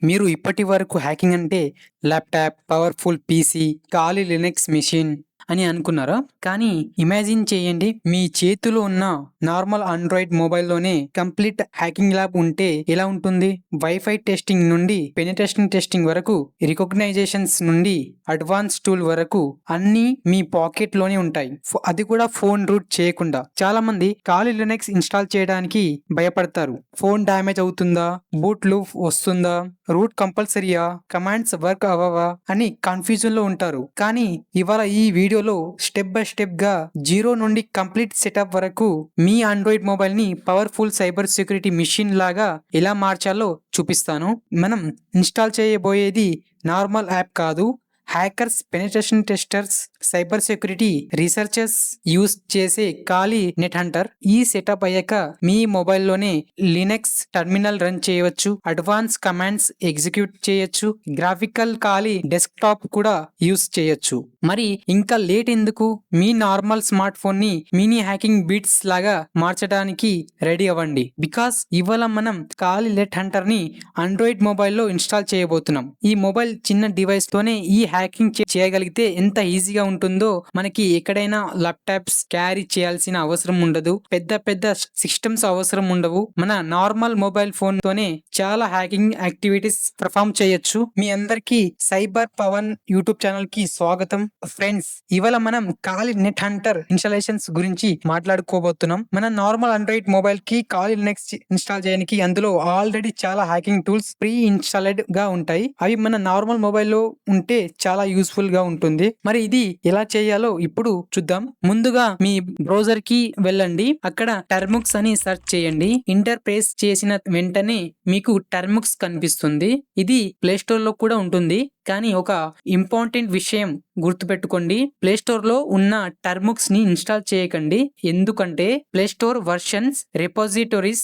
మీరు ఇప్పటి వరకు హ్యాకింగ్ అంటే laptop, powerful PC, Kali Linux machine అని అనుకున్నారా? కానీ ఇమాజిన్ చేయండి, మీ చేతిలో ఉన్న నార్మల్ ఆండ్రాయిడ్ మొబైల్‌లోనే కంప్లీట్ హ్యాకింగ్ ల్యాబ్ ఉంటే ఎలా ఉంటుంది? వైఫై టెస్టింగ్ నుండి పెనిట్రేషన్ టెస్టింగ్ వరకు, రికగ్నైజేషన్స్ నుండి అడ్వాన్స్ టూల్ వరకు అన్నీ మీ పాకెట్‌లోనే ఉంటాయి. అది కూడా ఫోన్ రూట్ చేయకుండా. చాలా మంది ఖాళీ లినక్స్ ఇన్‌స్టాల్ చేయడానికి భయపడతారు. ఫోన్ డ్యామేజ్ అవుతుందా? బూట్ లూప్ వస్తుందా? రూట్ కంపల్సరీయా? కమాండ్స్ వర్క్ అవ్వవా? అని కన్‌ఫ్యూజన్ లో ఉంటారు. కానీ ఇవాళ ఈ వీడియోలో స్టెప్ బై స్టెప్ గా జీరో నుండి కంప్లీట్ సెటప్ వరకు మీ ఆండ్రాయిడ్ మొబైల్ ని పవర్ఫుల్ సైబర్ సెక్యూరిటీ మిషన్ లాగా ఎలా మార్చాలో చూపిస్తాను. మనం ఇన్‌స్టాల్ చేయబోయేది నార్మల్ యాప్ కాదు. Hackers, penetration testers, cyber security researchers use చేసే ఖాళీ నెట్ హంటర్. ఈ సెటప్ అయ్యాక మీ మొబైల్లోనే లినక్స్ టర్మినల్ రన్ చేయవచ్చు, అడ్వాన్స్ కమాండ్స్ ఎగ్జిక్యూట్ చేయొచ్చు, గ్రాఫికల్ ఖాళీ డెస్క్టాప్ కూడా యూస్ చేయొచ్చు. మరి ఇంకా లేట్ ఎందుకు? మీ నార్మల్ స్మార్ట్ ఫోన్ ని మినీ హ్యాకింగ్ బీట్స్ లాగా మార్చడానికి రెడీ అవ్వండి. బికాస్ ఇవాళ మనం ఖాళీ నెట్ హంటర్ ని ఆండ్రాయిడ్ మొబైల్లో ఇన్స్టాల్ చేయబోతున్నాం. ఈ మొబైల్ చిన్న డివైస్ తోనే ఈ హ్యాకింగ్ చేయగలిగితే ఎంత ఈజీగా ఉంటుందో మనకి ఎక్కడైనా ల్యాప్టాప్స్ క్యారీ చేయాల్సిన అవసరం ఉండదు. పెద్ద పెద్ద సిస్టమ్స్ అవసరం ఉండవు. మన నార్మల్ మొబైల్ ఫోన్ తోనే చాలా హ్యాకింగ్ యాక్టివిటీస్ పర్ఫామ్ చేయొచ్చు. మీ అందరికీ సైబర్ పవన్ యూట్యూబ్ ఛానల్ కి స్వాగతం. ఫ్రెండ్స్, ఇవాళ మనం ఖాళీ నెట్ హంటర్ ఇన్స్టాలేషన్స్ గురించి మాట్లాడుకోబోతున్నాం. మన నార్మల్ ఆండ్రాయిడ్ మొబైల్ కి ఖాళీ లినక్స్ ఇన్స్టాల్ చేయడానికి అందులో ఆల్రెడీ చాలా హ్యాకింగ్ టూల్స్ ప్రీ ఇన్స్టాల్డ్ గా ఉంటాయి. అవి మన నార్మల్ మొబైల్లో ఉంటే చాలా యూస్ఫుల్ గా ఉంటుంది. మరి ఇది ఎలా చేయాలో ఇప్పుడు చూద్దాం. ముందుగా మీ బ్రౌజర్ కి వెళ్ళండి. అక్కడ టర్ముక్స్ అని సెర్చ్ చేయండి. ఇంటర్ ప్రెస్ చేసిన వెంటనే మీకు టర్ముక్స్ కనిపిస్తుంది. ఇది ప్లే స్టోర్ లో కూడా ఉంటుంది. కానీ ఒక ఇంపార్టెంట్ విషయం గుర్తుపెట్టుకోండి, ప్లే స్టోర్ లో ఉన్న టర్ముక్స్ ని ఇన్స్టాల్ చేయకండి. ఎందుకంటే play store versions, repositories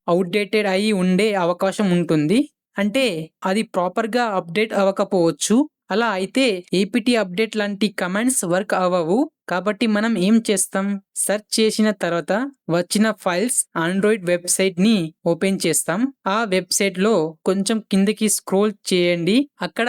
outdated అయి ఉండే అవకాశం ఉంటుంది. అంటే అది ప్రాపర్ గా అప్డేట్ అవ్వకపోవచ్చు. అలా అయితే ఏపీటీ అప్డేట్ లాంటి కమాండ్స్ వర్క్ అవ్వవు. కాబట్టి మనం ఏం చేస్తాం? సెర్చ్ చేసిన తర్వాత వచ్చిన ఫైల్స్ ఆండ్రాయిడ్ వెబ్సైట్ ని ఓపెన్ చేస్తాం. ఆ వెబ్సైట్ లో కొంచెం కిందకి స్క్రోల్ చేయండి. అక్కడ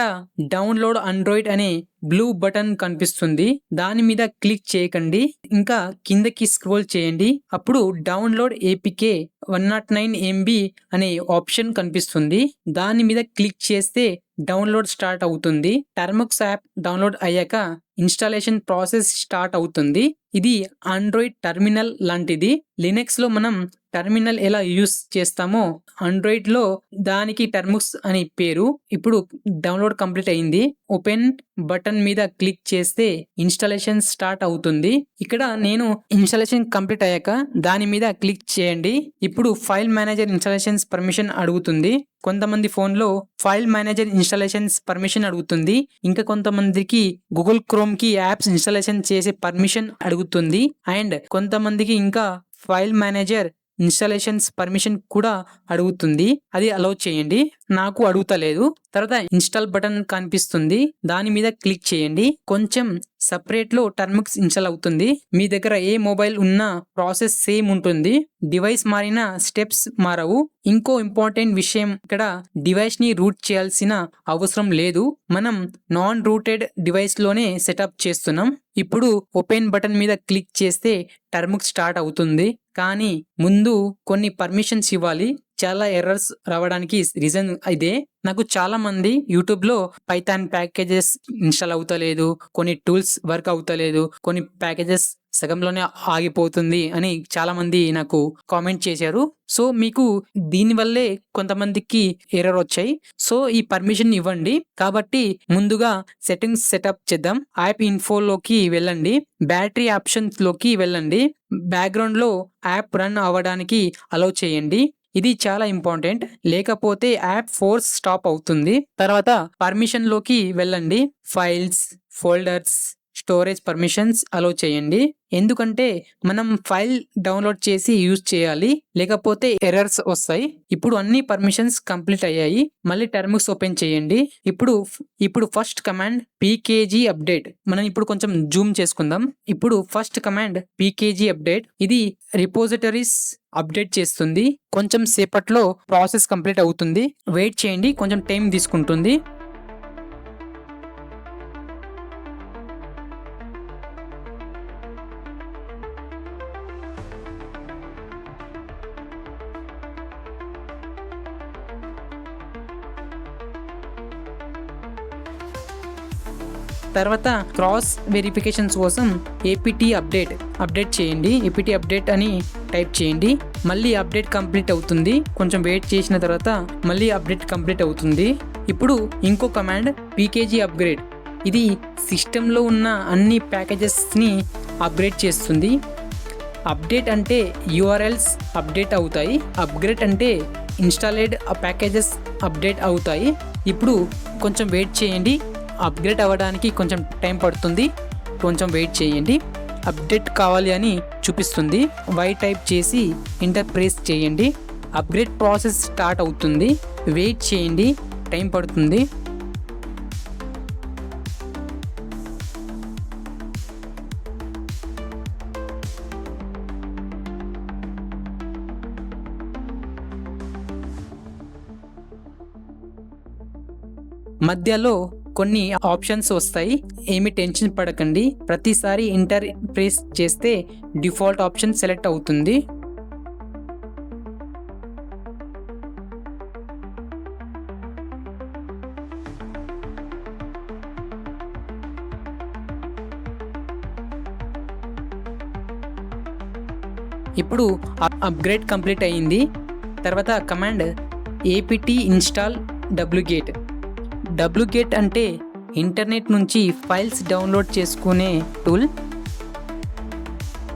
డౌన్లోడ్ ఆండ్రాయిడ్ అనే బ్లూ బటన్ కనిపిస్తుంది. దాని మీద క్లిక్ చేయకండి. ఇంకా కిందకి స్క్రోల్ చేయండి. అప్పుడు డౌన్లోడ్ ఏపీకే 109 MB అనే ఆప్షన్ కనిపిస్తుంది. దాని మీద క్లిక్ చేస్తే డౌన్లోడ్ స్టార్ట్ అవుతుంది. టర్ముక్స్ యాప్ డౌన్లోడ్ అయ్యాక ఇన్స్టాలేషన్ ప్రాసెస్ స్టార్ట్ అవుతుంది. ఇది ఆండ్రాయిడ్ టర్మినల్ లాంటిది. లినక్స్ లో మనం టర్మినల్ ఎలా యూస్ చేస్తామో ఆండ్రాయిడ్ లో దానికి టర్ముక్స్ అని పేరు. ఇప్పుడు డౌన్లోడ్ కంప్లీట్ అయింది. ఓపెన్ బటన్ మీద క్లిక్ చేస్తే ఇన్స్టాలేషన్ స్టార్ట్ అవుతుంది. ఇక్కడ నేను ఇన్స్టాలేషన్ కంప్లీట్ అయ్యాక దాని మీద క్లిక్ చేయండి. ఇప్పుడు ఫైల్ మేనేజర్ ఇన్స్టాలేషన్స్ పర్మిషన్ అడుగుతుంది. కొంతమంది ఫోన్ లో ఫైల్ మేనేజర్ ఇన్స్టాలేషన్స్ పర్మిషన్ అడుగుతుంది. ఇంకా కొంతమందికి గూగుల్ క్రోమ్ కి యాప్స్ ఇన్స్టాలేషన్ చేసే పర్మిషన్ అడుగుతుంది. అండ్ కొంతమందికి ఇంకా ఫైల్ మేనేజర్ ఇన్స్టాలేషన్స్ పర్మిషన్ కూడా అడుగుతుంది. అది అలౌ చేయండి. నాకు అడుగుతలేదు. తర్వాత ఇన్స్టాల్ బటన్ కనిపిస్తుంది. దాని మీద క్లిక్ చేయండి. కొంచెం సపరేట్ లో టర్ముక్స్ ఇన్స్టాల్ అవుతుంది. మీ దగ్గర ఏ మొబైల్ ఉన్నా ప్రాసెస్ సేమ్ ఉంటుంది. డివైస్ మారిన స్టెప్స్ మారవు. ఇంకో ఇంపార్టెంట్ విషయం, ఇక్కడ డివైస్ ని రూట్ చేయాల్సిన అవసరం లేదు. మనం నాన్ రూటెడ్ డివైస్ లోనే సెటప్ చేస్తున్నాం. ఇప్పుడు ఓపెన్ బటన్ మీద క్లిక్ చేస్తే టర్ముక్ స్టార్ట్ అవుతుంది. కానీ ముందు కొన్ని పర్మిషన్స్ ఇవ్వాలి. చాలా ఎర్రర్స్ రావడానికి రీజన్ ఇదే. నాకు చాలా మంది యూట్యూబ్ లో పైథాన్ ప్యాకేజెస్ ఇన్స్టాల్ అవుతలేదు, కొన్ని టూల్స్ వర్క్ అవుతలేదు, కొన్ని ప్యాకేజెస్ సగంలోనే ఆగిపోతుంది అని చాలా మంది నాకు కామెంట్ చేశారు. సో మీకు దీనివల్లే కొంతమందికి ఎర్రర్ వచ్చాయి. సో ఈ పర్మిషన్ ఇవ్వండి. కాబట్టి ముందుగా సెట్టింగ్స్ సెటప్ చేద్దాం. యాప్ ఇన్ఫోలోకి వెళ్ళండి. బ్యాటరీ ఆప్షన్స్ లోకి వెళ్ళండి. బ్యాక్గ్రౌండ్ లో యాప్ రన్ అవ్వడానికి అలౌ చేయండి. ఇది చాలా ఇంపార్టెంట్, లేకపోతే యాప్ ఫోర్స్ స్టాప్ అవుతుంది. తర్వాత పర్మిషన్ లోకి వెళ్ళండి. Files, folders, storage permissions allow చేయండి. ఎందుకంటే మనం ఫైల్ డౌన్లోడ్ చేసి యూజ్ చేయాలి, లేకపోతే ఎర్రర్స్ వస్తాయి. ఇప్పుడు అన్ని పర్మిషన్స్ కంప్లీట్ అయ్యాయి. మళ్ళీ టర్ముక్స్ ఓపెన్ చేయండి. ఇప్పుడు ఫస్ట్ కమాండ్ pkg అప్డేట్. మనం ఇప్పుడు కొంచెం జూమ్ చేసుకుందాం. ఇప్పుడు ఫస్ట్ కమాండ్ pkg అప్డేట్. ఇది రిపోజిటరీస్ అప్డేట్ చేస్తుంది. కొంచెం సేపట్లో ప్రాసెస్ కంప్లీట్ అవుతుంది. వెయిట్ చేయండి, కొంచెం టైం తీసుకుంటుంది. తర్వాత క్రాస్ వెరిఫికేషన్స్ కోసం ఏపీటీ అప్డేట్ చేయండి. ఏపీటీ అప్డేట్ అని టైప్ చేయండి. మళ్ళీ అప్డేట్ కంప్లీట్ అవుతుంది. కొంచెం వెయిట్ చేసిన తర్వాత మళ్ళీ అప్డేట్ కంప్లీట్ అవుతుంది. ఇప్పుడు ఇంకో కమాండ్ పీకేజీ అప్గ్రేడ్. ఇది సిస్టంలో ఉన్న అన్ని ప్యాకేజెస్ని అప్గ్రేడ్ చేస్తుంది. అప్డేట్ అంటే యూఆర్ఎల్స్ అప్డేట్ అవుతాయి. అప్గ్రేడ్ అంటే ఇన్స్టాలేడ్ ప్యాకేజెస్ అప్డేట్ అవుతాయి. ఇప్పుడు కొంచెం వెయిట్ చేయండి. అప్గ్రేడ్ అవ్వడానికి కొంచెం టైం పడుతుంది. కొంచెం వెయిట్ చేయండి. అప్డేట్ కావాలి అని చూపిస్తుంది. వై టైప్ చేసి ఎంటర్ ప్రెస్ చేయండి. అప్గ్రేడ్ ప్రాసెస్ స్టార్ట్ అవుతుంది. వెయిట్ చేయండి, టైం పడుతుంది. మధ్యలో కొన్ని ఆప్షన్స్ వస్తాయి. ఏమి టెన్షన్ పడకండి. ప్రతిసారి ఎంటర్ ప్రెస్ చేస్తే డిఫాల్ట్ ఆప్షన్ సెలెక్ట్ అవుతుంది. ఇప్పుడు అప్గ్రేడ్ కంప్లీట్ అయ్యింది. తర్వాత కమాండ్ ఏపీటీ ఇన్స్టాల్ wget అంటే ఇంటర్నెట్ నుంచి ఫైల్స్ డౌన్లోడ్ చేసుకునే టూల్.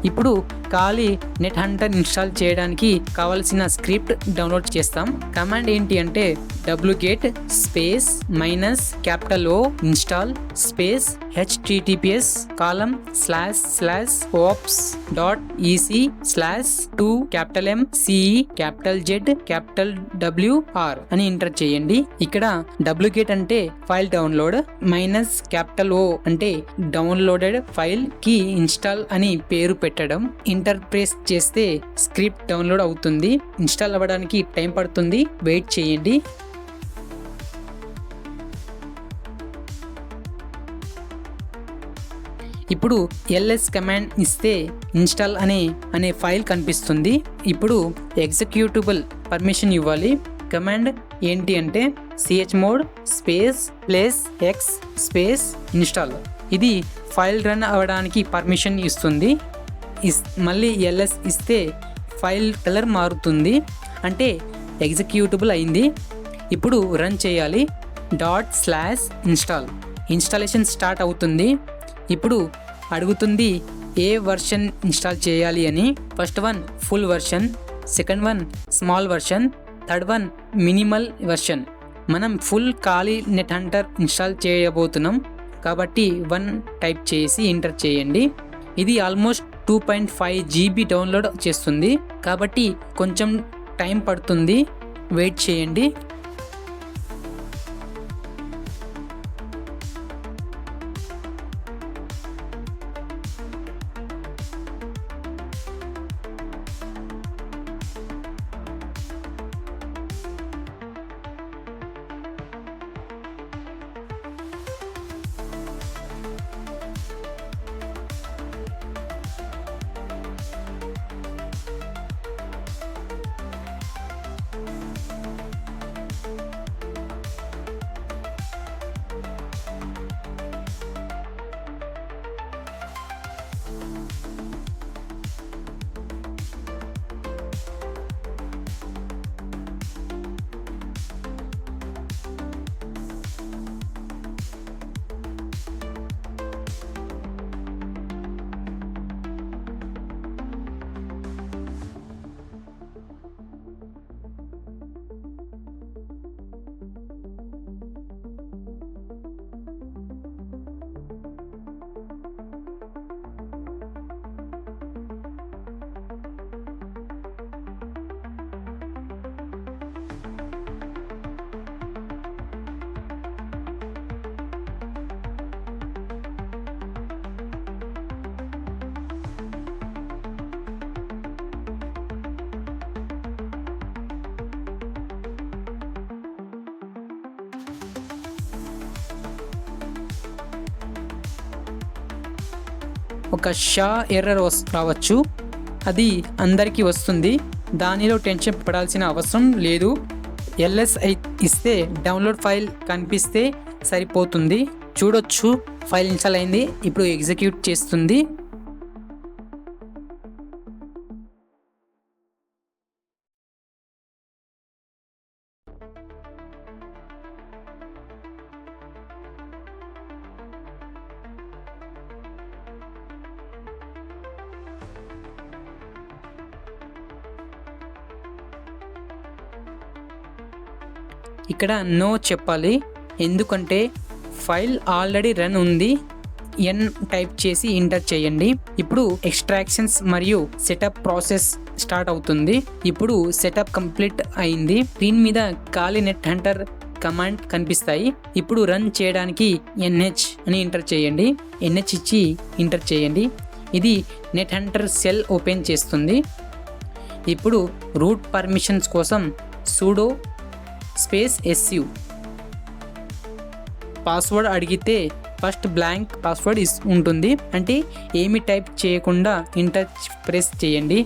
ఇప్పుడు ఖాళీ నెట్ హంటర్ ఇన్స్టాల్ చేయడానికి కావాల్సిన స్క్రిప్ట్ డౌన్లోడ్ చేస్తాం. కమాండ్ ఏంటి అంటే wget space -O install space https://ops.exe/2MCEZWR అని ఎంటర్ చేయండి. ఇక్కడ wget అంటే ఫైల్ డౌన్లోడ్, -O అంటే డౌన్లోడెడ్ ఫైల్ కి ఇన్స్టాల్ అని పేరు పెట్టడం. ఎంటర్ ప్రెస్ చేస్తే స్క్రిప్ట్ డౌన్లోడ్ అవుతుంది. ఇన్స్టాల్ అవ్వడానికి టైం పడుతుంది. వెయిట్ చేయండి. ఇప్పుడు ls కమాండ్ ఇస్తే ఇన్స్టాల్ అనే ఫైల్ కనిపిస్తుంది. ఇప్పుడు ఎగ్జిక్యూటబుల్ పర్మిషన్ ఇవ్వాలి. కమాండ్ ఏంటి అంటే chmod space +x space install. ఇది ఫైల్ రన్ అవ్వడానికి పర్మిషన్ ఇస్తుంది. మళ్ళీ ls ఇస్తే ఫైల్ కలర్ మారుతుంది, అంటే ఎగ్జిక్యూటబుల్ అయింది. ఇప్పుడు రన్ చేయాలి. /install ఇన్స్టాలేషన్ స్టార్ట్ అవుతుంది. ఇప్పుడు అడుగుతుంది ఏ వర్షన్ ఇన్స్టాల్ చేయాలి అని. First one full version, second one small version, third one minimal version. మనం ఫుల్ ఖాళీ నెట్ హంటర్ ఇన్స్టాల్ చేయబోతున్నాం కాబట్టి 1 టైప్ చేసి ఎంటర్ చేయండి. ఇది ఆల్మోస్ట్ 2.5 GB డౌన్లోడ్ చేస్తుంది కాబట్టి కొంచెం టైం పడుతుంది. వెయిట్ చేయండి. ఒక ఎర్రర్ రావచ్చు. అది అందరికీ వస్తుంది. దానిలో టెన్షన్ పడాల్సిన అవసరం లేదు. ఎల్ఎస్ ఇస్తే డౌన్లోడ్ ఫైల్ కనిపిస్తే సరిపోతుంది. చూడొచ్చు, ఫైల్ ఇన్స్టాల్ అయింది. ఇప్పుడు ఎగ్జిక్యూట్ చేస్తుంది. ఇక్కడ నో చెప్పాలి, ఎందుకంటే ఫైల్ ఆల్రెడీ రన్ ఉంది. ఎన్ టైప్ చేసి ఎంటర్ చేయండి. ఇప్పుడు ఎక్స్ట్రాక్షన్స్ మరియు సెటప్ ప్రాసెస్ స్టార్ట్ అవుతుంది. ఇప్పుడు సెటప్ కంప్లీట్ అయింది. స్క్రీన్ మీద ఖాళీ నెట్ హంటర్ కమాండ్ కనిపిస్తాయి. ఇప్పుడు రన్ చేయడానికి NH అని ఎంటర్ చేయండి. NH ఇచ్చి ఎంటర్ చేయండి. ఇది నెట్ హంటర్ సెల్ ఓపెన్ చేస్తుంది. ఇప్పుడు రూట్ పర్మిషన్స్ కోసం sudo -su పాస్వర్డ్ అడిగితే ఫస్ట్ బ్లాంక్ పాస్వర్డ్ ఉంటుంది. అంటే ఏమి టైప్ చేయకుండా ఎంటర్ ప్రెస్ చేయండి.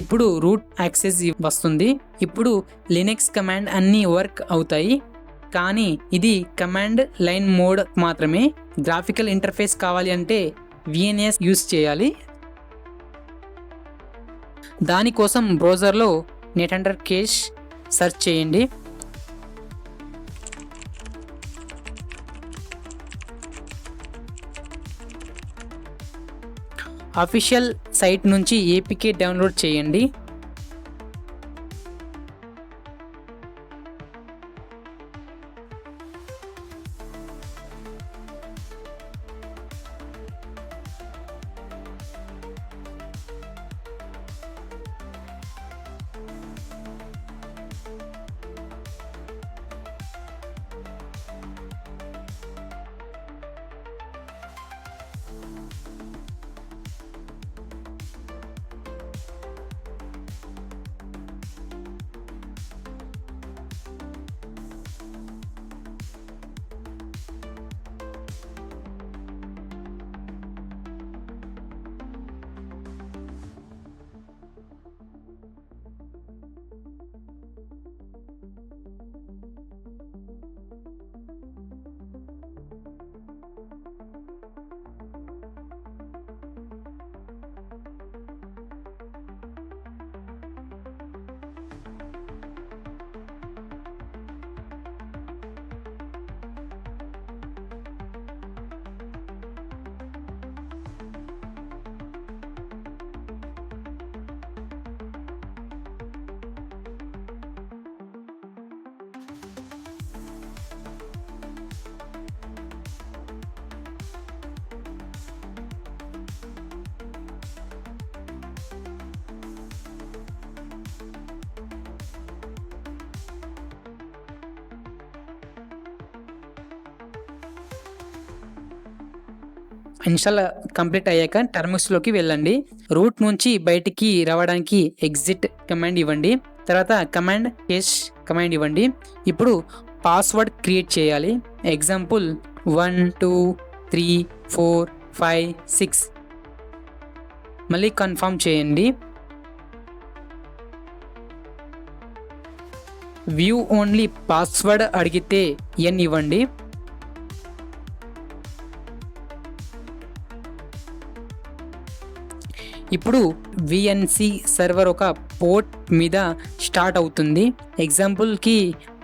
ఇప్పుడు రూట్ యాక్సెస్ వస్తుంది. ఇప్పుడు లినక్స్ కమాండ్ అన్నీ వర్క్ అవుతాయి, కానీ ఇది కమాండ్ లైన్ మోడ్ మాత్రమే. గ్రాఫికల్ ఇంటర్ఫేస్ కావాలి అంటే VNS యూస్ చేయాలి. దానికోసం బ్రౌజర్లో నెట్ కేష్ సెర్చ్ చేయండి. అఫీషియల్ సైట్ నుంచి APK డౌన్లోడ్ చేయండి. ఇన్స్టాల్ కంప్లీట్ అయ్యాక టర్మినల్లోకి వెళ్ళండి. రూట్ నుంచి బయటికి రావడానికి ఎగ్జిట్ కమాండ్ ఇవ్వండి. తర్వాత కమాండ్ కేష్ కమాండ్ ఇవ్వండి. ఇప్పుడు పాస్వర్డ్ క్రియేట్ చేయాలి. ఎగ్జాంపుల్ 1 2 3 4 5 6. మళ్ళీ కన్ఫర్మ్ చేయండి. వ్యూ ఓన్లీ పాస్వర్డ్ అడిగితే N ఇవ్వండి. ఇప్పుడు VNC సర్వర్ ఒక పోర్ట్ మీద స్టార్ట్ అవుతుంది. ఎగ్జాంపుల్కి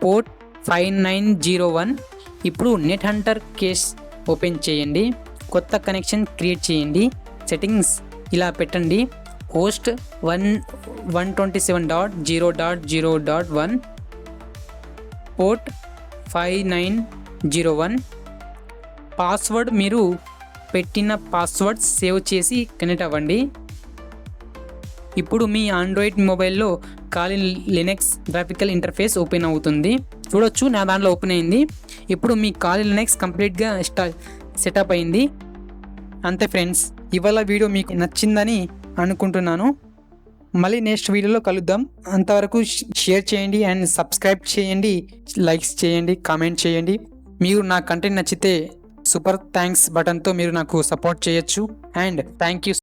పోర్ట్ 5901. ఇప్పుడు నెట్ హంటర్ కేస్ ఓపెన్ చేయండి. కొత్త కనెక్షన్ క్రియేట్ చేయండి. సెట్టింగ్స్ ఇలా పెట్టండి. Host 127.0.0.1, port 5901. పాస్వర్డ్ మీరు పెట్టిన పాస్వర్డ్ సేవ్ చేసి కనెక్ట్ అవ్వండి. ఇప్పుడు మీ ఆండ్రాయిడ్ మొబైల్లో ఖాళీ లినక్స్ గ్రాఫికల్ ఇంటర్ఫేస్ ఓపెన్ అవుతుంది. చూడొచ్చు, నా దాంట్లో ఓపెన్ అయింది. ఇప్పుడు మీ ఖాళీ లినక్స్ కంప్లీట్గా సెటప్ అయింది. అంతే ఫ్రెండ్స్, ఇవాళ వీడియో మీకు నచ్చిందని అనుకుంటున్నాను. మళ్ళీ నెక్స్ట్ వీడియోలో కలుద్దాం. అంతవరకు షేర్ చేయండి అండ్ సబ్స్క్రైబ్ చేయండి, లైక్స్ చేయండి, కామెంట్ చేయండి. మీరు నా కంటెంట్ నచ్చితే సూపర్ థ్యాంక్స్ బటన్తో మీరు నాకు సపోర్ట్ చేయొచ్చు. And thank you.